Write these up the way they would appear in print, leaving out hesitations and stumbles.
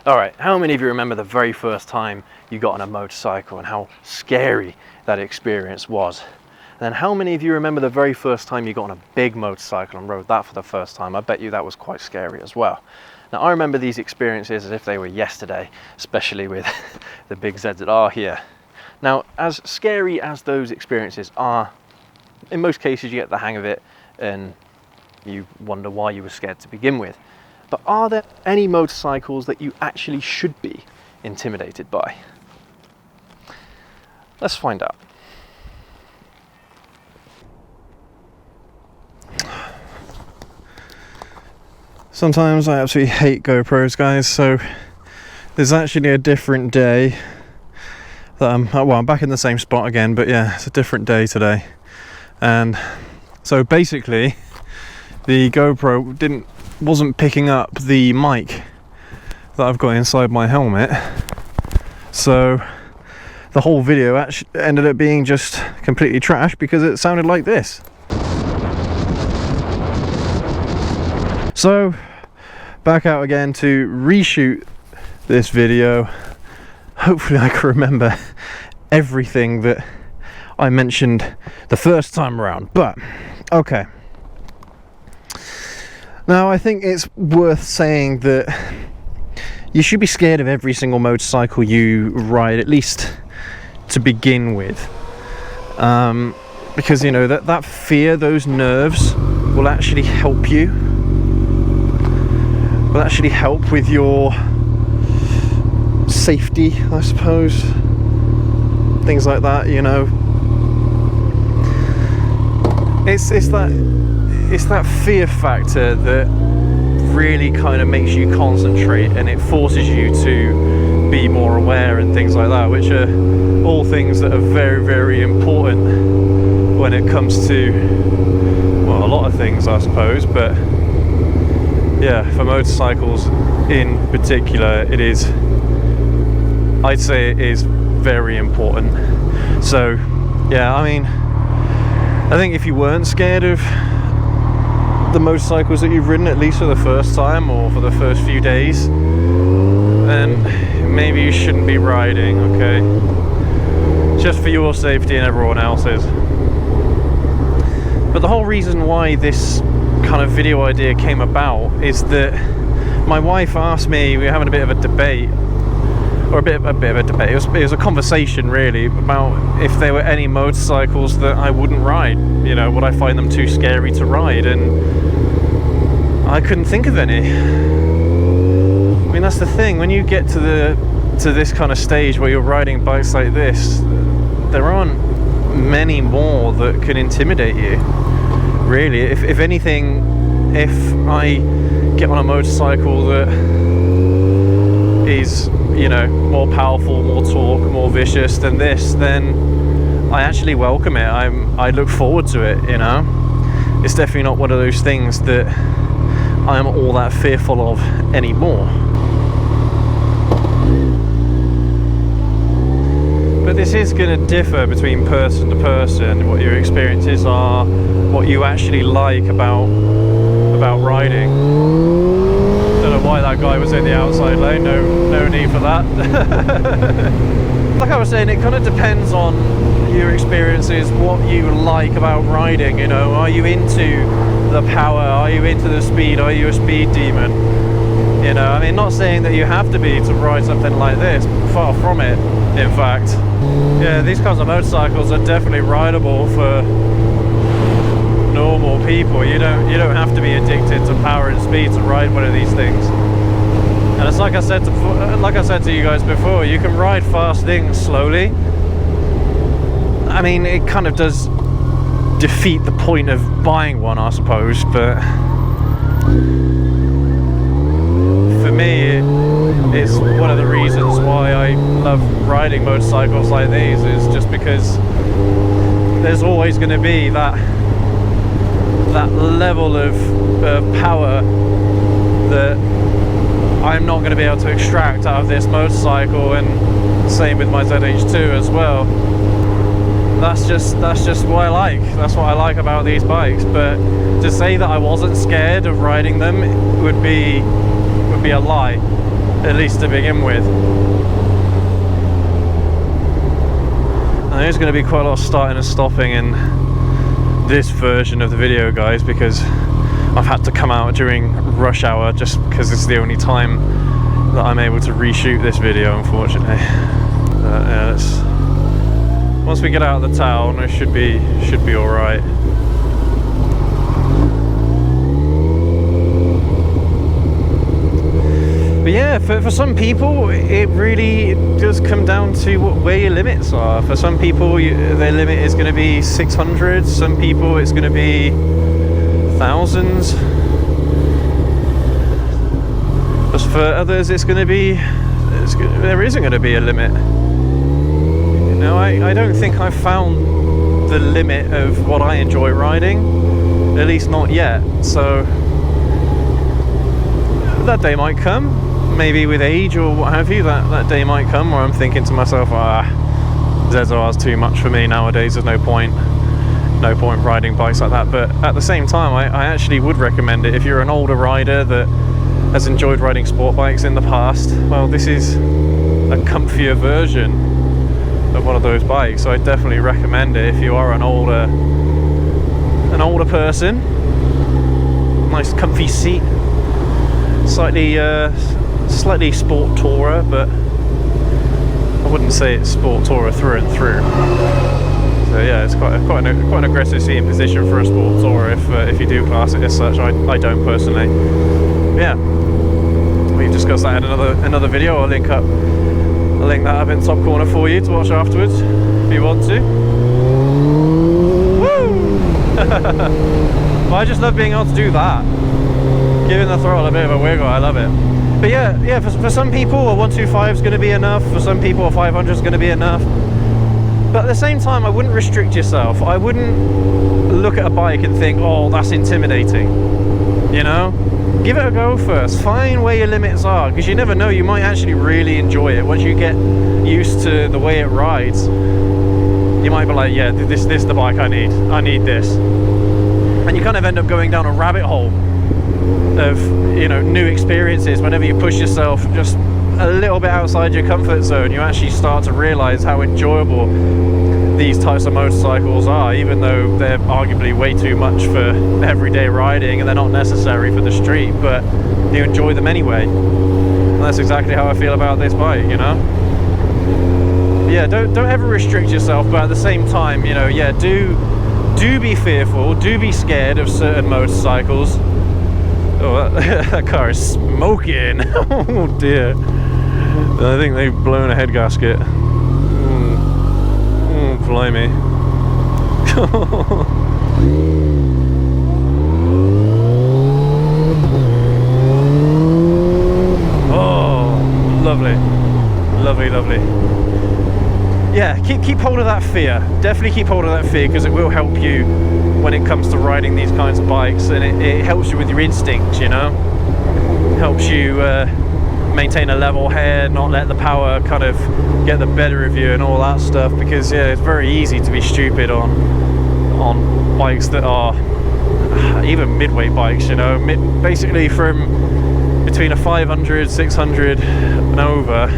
Alright, how many of you remember the very first time you got on a motorcycle and how scary that experience was? And then how many of you remember the very first time you got on a big motorcycle and rode that for the first time? I bet you that was quite scary as well. Now I remember these experiences as if they were yesterday, especially with the big ZZR here. Now, as scary as those experiences are, in most cases you get the hang of it and you wonder why you were scared to begin with. But are there any motorcycles that you actually should be intimidated by? Let's find out. Sometimes I absolutely hate GoPros, guys, so there's actually a different day that I'm back in the same spot again, but yeah, it's a different day today. And so basically the GoPro wasn't picking up the mic that I've got inside my helmet, so the whole video actually ended up being just completely trash because it sounded like this. So back out again to reshoot this video. Hopefully I can remember everything that I mentioned the first time around, but okay. Now, I think it's worth saying that you should be scared of every single motorcycle you ride, at least to begin with. Because, you know, that fear, those nerves will actually help you. Will actually help with your safety, I suppose. Things like that, you know. It's that fear factor that really kind of makes you concentrate, and it forces you to be more aware and things like that, which are all things that are very, very important when it comes to, well, a lot of things, I suppose, but yeah, for motorcycles in particular, it is, I'd say it is very important. So yeah, I mean, I think if you weren't scared of the motorcycles that you've ridden, at least for the first time or for the first few days, then maybe you shouldn't be riding, okay? Just for your safety and everyone else's. But the whole reason why this kind of video idea came about is that my wife asked me, we were having a bit of a debate, or a bit of a debate, it was a conversation really, about if there were any motorcycles that I wouldn't ride. You know, would I find them too scary to ride? And I couldn't think of any. I mean, that's the thing, when you get to this kind of stage where you're riding bikes like this, there aren't many more that can intimidate you, really. If anything, if I get on a motorcycle that is, you know, more powerful, more torque, more vicious than this, then I actually welcome it. I look forward to it, you know. It's definitely not one of those things that I am all that fearful of anymore. But this is going to differ between person to person, what your experiences are, what you actually like about riding. Don't know why that guy was in the outside lane, no need for that. Like I was saying, it kind of depends on your experiences, what you like about riding, you know. Are you into the power? Are you into the speed? Are you a speed demon? You know, I mean, not saying that you have to be to ride something like this, far from it, in fact. Yeah, these kinds of motorcycles are definitely rideable for normal people. You don't have to be addicted to power and speed to ride one of these things. And it's like I said to you guys before, you can ride fast things slowly. I mean, it kind of does defeat the point of buying one, I suppose, but for me, it's one of the reasons why I love riding motorcycles like these, is just because there's always going to be that level of power that I'm not going to be able to extract out of this motorcycle, and same with my ZH2 as well. That's just what I like. That's what I like about these bikes. But to say that I wasn't scared of riding them would be a lie. at least to begin with. And there's going to be quite a lot of starting and stopping in this version of the video, guys, because I've had to come out during rush hour just because it's the only time that I'm able to reshoot this video, unfortunately. Yeah, once we get out of the town, it should be all right. But yeah, for some people, it really does come down to where your limits are. For some people, their limit is going to be 600. Some people, it's going to be thousands. But for others, it's going to be there isn't going to be a limit. You know, I don't think I've found the limit of what I enjoy riding, at least not yet. So that day might come. Maybe with age or what have you, that day might come where I'm thinking to myself, ZZR's too much for me nowadays, there's no point riding bikes like that. But at the same time, I actually would recommend it. If you're an older rider that has enjoyed riding sport bikes in the past, well, this is a comfier version of one of those bikes, so I definitely recommend it if you are an older person. Nice comfy seat, slightly sport tourer, but I wouldn't say it's sport tourer through and through. So yeah, it's quite an aggressive seating position for a sport tourer if you do class it as such. I don't personally. Yeah, we've discussed that in another video. I'll link that up in the top corner for you to watch afterwards if you want to. Woo! Well, I just love being able to do that. Giving the throttle a bit of a wiggle, I love it. But yeah, for some people a 125 is going to be enough. For some people a 500 is going to be enough. But at the same time, I wouldn't restrict yourself. I wouldn't look at a bike and think, oh, that's intimidating. You know? Give it a go first. Find where your limits are, because you never know, you might actually really enjoy it. Once you get used to the way it rides, you might be like, yeah, this is the bike I need. I need this. And you kind of end up going down a rabbit hole of, you know, new experiences. Whenever you push yourself just a little bit outside your comfort zone, you actually start to realize how enjoyable these types of motorcycles are, even though they're arguably way too much for everyday riding and they're not necessary for the street, but you enjoy them anyway. And that's exactly how I feel about this bike, you know. Yeah, don't ever restrict yourself, but at the same time, you know, yeah, do be fearful, do be scared of certain motorcycles. Oh, that car is smoking. Oh dear. I think they've blown a head gasket. Blimey. Oh, lovely. Lovely, lovely. Yeah, keep hold of that fear. Definitely keep hold of that fear, because it will help you when it comes to riding these kinds of bikes, and it helps you with your instincts, you know? Helps you maintain a level head, not let the power kind of get the better of you and all that stuff, because yeah, it's very easy to be stupid on bikes that are even midweight bikes, you know, basically from between a 500, 600 and over,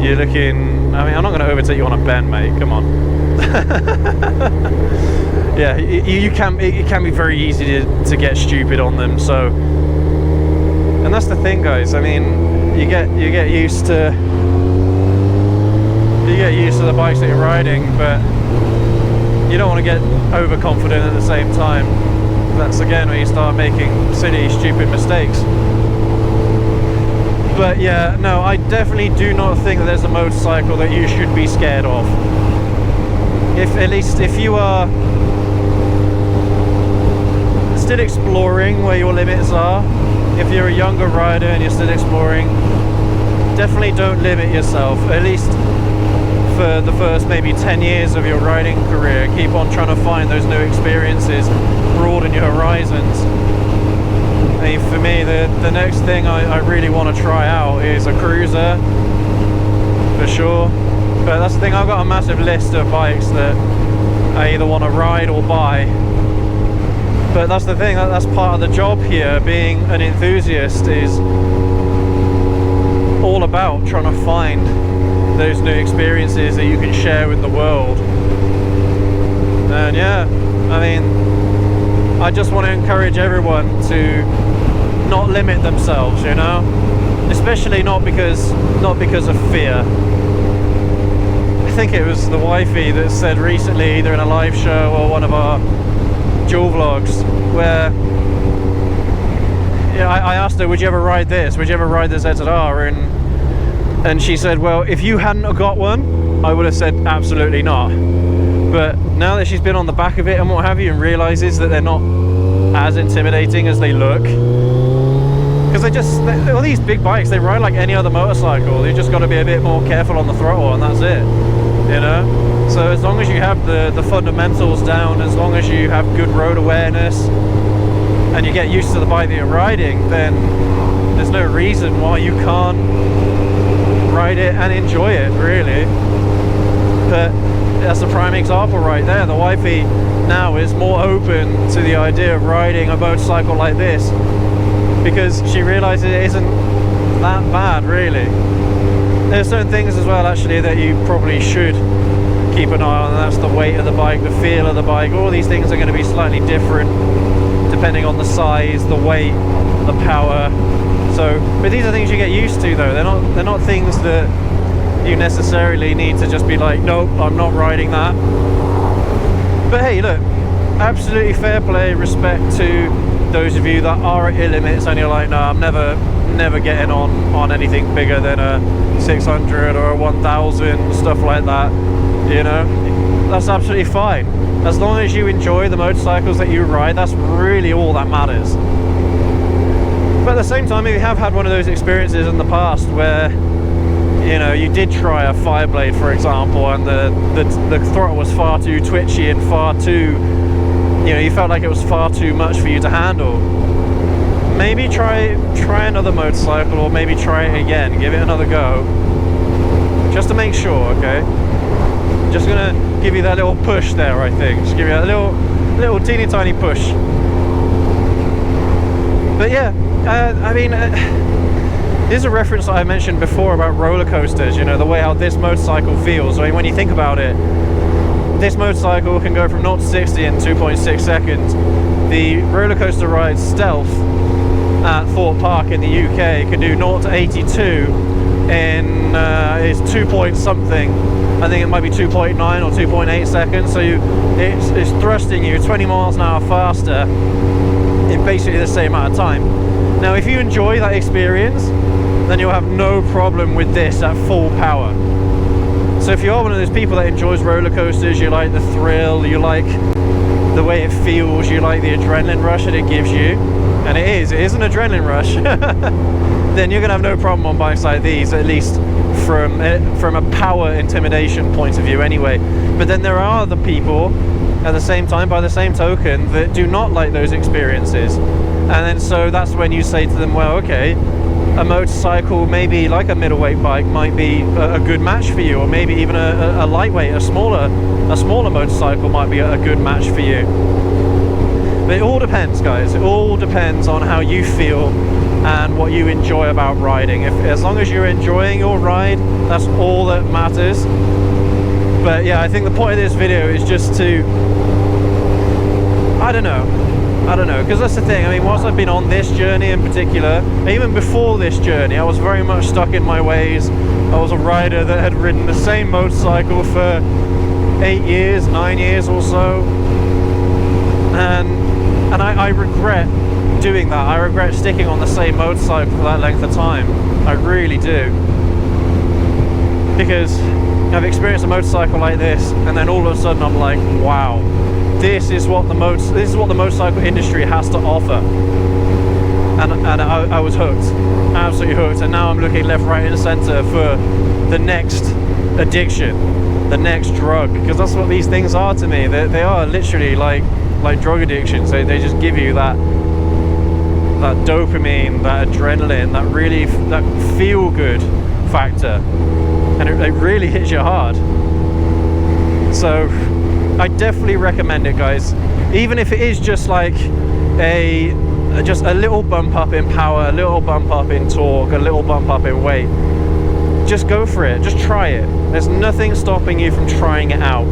you're looking, I mean, I'm not going to overtake you on a bend, mate, come on. Yeah, it can be very easy to get stupid on them, so. And that's the thing, guys. I mean, you get used to the bikes that you're riding, but you don't want to get overconfident at the same time. That's again where you start making silly, stupid mistakes. But yeah, no, I definitely do not think that there's a motorcycle that you should be scared of. If you are still exploring where your limits are, if you're a younger rider and you're still exploring, definitely don't limit yourself, at least for the first maybe 10 years of your riding career. Keep on trying to find those new experiences, broaden your horizons. I mean, for me, the next thing I really want to try out is a cruiser, for sure. But that's the thing, I've got a massive list of bikes that I either want to ride or buy. But that's the thing, that's part of the job here, being an enthusiast, is all about trying to find those new experiences that you can share with the world. And yeah, I mean, I just want to encourage everyone to not limit themselves, you know, especially not because of fear. I think it was the wifey that said recently, either in a live show or one of our dual vlogs, where I asked her, would you ever ride this? Would you ever ride the ZZR? And she said, well, if you hadn't have got one, I would have said absolutely not. But now that she's been on the back of it and what have you, and realizes that they're not as intimidating as they look, because all these big bikes, they ride like any other motorcycle. You just got to be a bit more careful on the throttle, and that's it, you know. So as long as you have the fundamentals down, as long as you have good road awareness, and you get used to the bike that you're riding, then there's no reason why you can't ride it and enjoy it, really. But that's a prime example right there. The wifey now is more open to the idea of riding a motorcycle like this, because she realizes it isn't that bad, really. There's certain things as well, actually, that you probably should keep an eye on, and that's the weight of the bike, the feel of the bike. All these things are going to be slightly different depending on the size, the weight, the power. So, but these are things you get used to, though. They're not things that you necessarily need to just be like, nope, I'm not riding that. But hey, look, absolutely fair play, respect to those of you that are at your limits and you're like, no, I'm never getting on anything bigger than a 600 or a 1000, stuff like that, you know. That's absolutely fine. As long as you enjoy the motorcycles that you ride, that's really all that matters. But at the same time, if you have had one of those experiences in the past where, you know, you did try a Fireblade, for example, and the throttle was far too twitchy and far too, you know, you felt like it was far too much for you to handle, maybe try another motorcycle, or maybe try it again, give it another go, just to make sure, okay? Just gonna give you that little push there, I think. Just give you a little teeny tiny push. But yeah, I mean, here's a reference that I mentioned before about roller coasters, you know, the way how this motorcycle feels. I mean, when you think about it, this motorcycle can go from 0 to 60 in 2.6 seconds. The roller coaster ride Stealth at Thorpe Park in the UK can do 0 to 82 in is 2 point something. I think it might be 2.9 or 2.8 seconds. So it's thrusting you 20 miles an hour faster in basically the same amount of time. Now, if you enjoy that experience, then you'll have no problem with this at full power. So if you are one of those people that enjoys roller coasters, you like the thrill, you like the way it feels, you like the adrenaline rush that it gives you, and it is an adrenaline rush, then you're gonna have no problem on bikes like these, at least from a power intimidation point of view anyway. But then there are the people at the same time, by the same token, that do not like those experiences. And then so that's when you say to them, well, okay, a motorcycle, maybe like a middleweight bike, might be a good match for you, or maybe even a lightweight, a smaller motorcycle might be a good match for you. But it all depends, guys. It all depends on how you feel and what you enjoy about riding. As long as you're enjoying your ride, that's all that matters. But yeah, I think the point of this video is just to, I don't know, because that's the thing. I mean, whilst I've been on this journey in particular, even before this journey, I was very much stuck in my ways. I was a rider that had ridden the same motorcycle for 8 years, 9 years or so, and I regret doing that. I regret sticking on the same motorcycle for that length of time. I really do, because I've experienced a motorcycle like this, and then all of a sudden I'm like, wow, this is what the motorcycle industry has to offer. And I was hooked, absolutely hooked. And now I'm looking left, right, and center for the next addiction, the next drug, because that's what these things are to me. They are literally like drug addictions. They just give you that dopamine, that adrenaline, that feel good factor, and it really hits you hard. So I definitely recommend it, guys, even if it is just like a just a little bump up in power, a little bump up in torque, a little bump up in weight, just go for it, just try it. There's nothing stopping you from trying it out.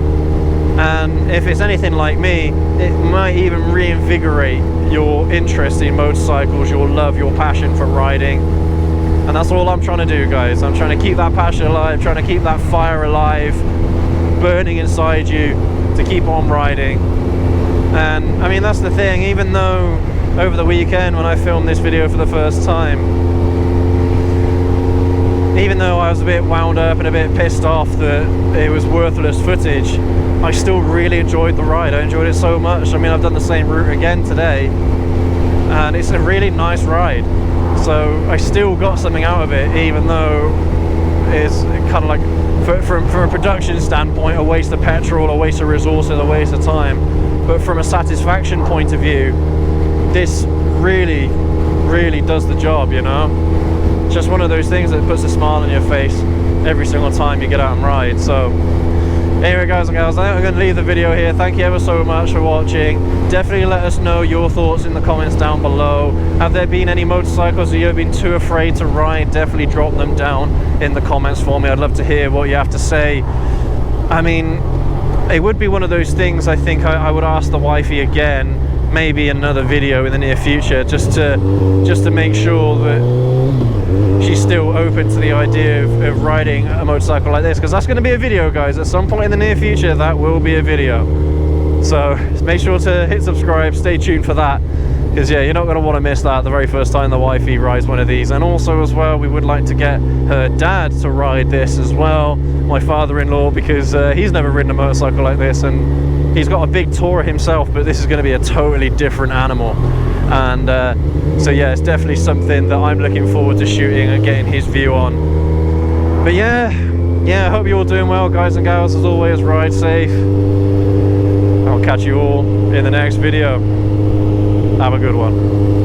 And if it's anything like me, it might even reinvigorate your interest in motorcycles, your love, your passion for riding. And that's all I'm trying to do, guys. I'm trying to keep that passion alive, trying to keep that fire alive, burning inside you to keep on riding. And I mean, that's the thing, even though over the weekend when I filmed this video for the first time, even though I was a bit wound up and a bit pissed off that it was worthless footage, I still really enjoyed the ride. I enjoyed it so much. I mean, I've done the same route again today, and it's a really nice ride. So I still got something out of it, even though it's kind of like, from a production standpoint, a waste of petrol, a waste of resources, a waste of time. But from a satisfaction point of view, this really, really does the job, you know? Just one of those things that puts a smile on your face every single time you get out and ride. So anyway, guys and gals, I think I'm going to leave the video here. Thank you ever so much for watching. Definitely let us know your thoughts in the comments down below. Have there been any motorcycles that you've been too afraid to ride? Definitely drop them down in the comments for me. I'd love to hear what you have to say. I mean, it would be one of those things, I think I would ask the wifey again, maybe another video in the near future, just to make sure that she's still open to the idea of riding a motorcycle like this, because that's going to be a video, guys. At some point in the near future, that will be a video. So make sure to hit subscribe, stay tuned for that, because yeah, you're not going to want to miss that the very first time the wifey rides one of these. And also as well, we would like to get her dad to ride this as well, my father-in-law, because he's never ridden a motorcycle like this, and he's got a big Tourer himself, but this is going to be a totally different animal. And so yeah, it's definitely something that I'm looking forward to shooting and getting his view on. But yeah, I hope you're all doing well, guys and gals. As always, ride safe. I'll catch you all in the next video. Have a good one.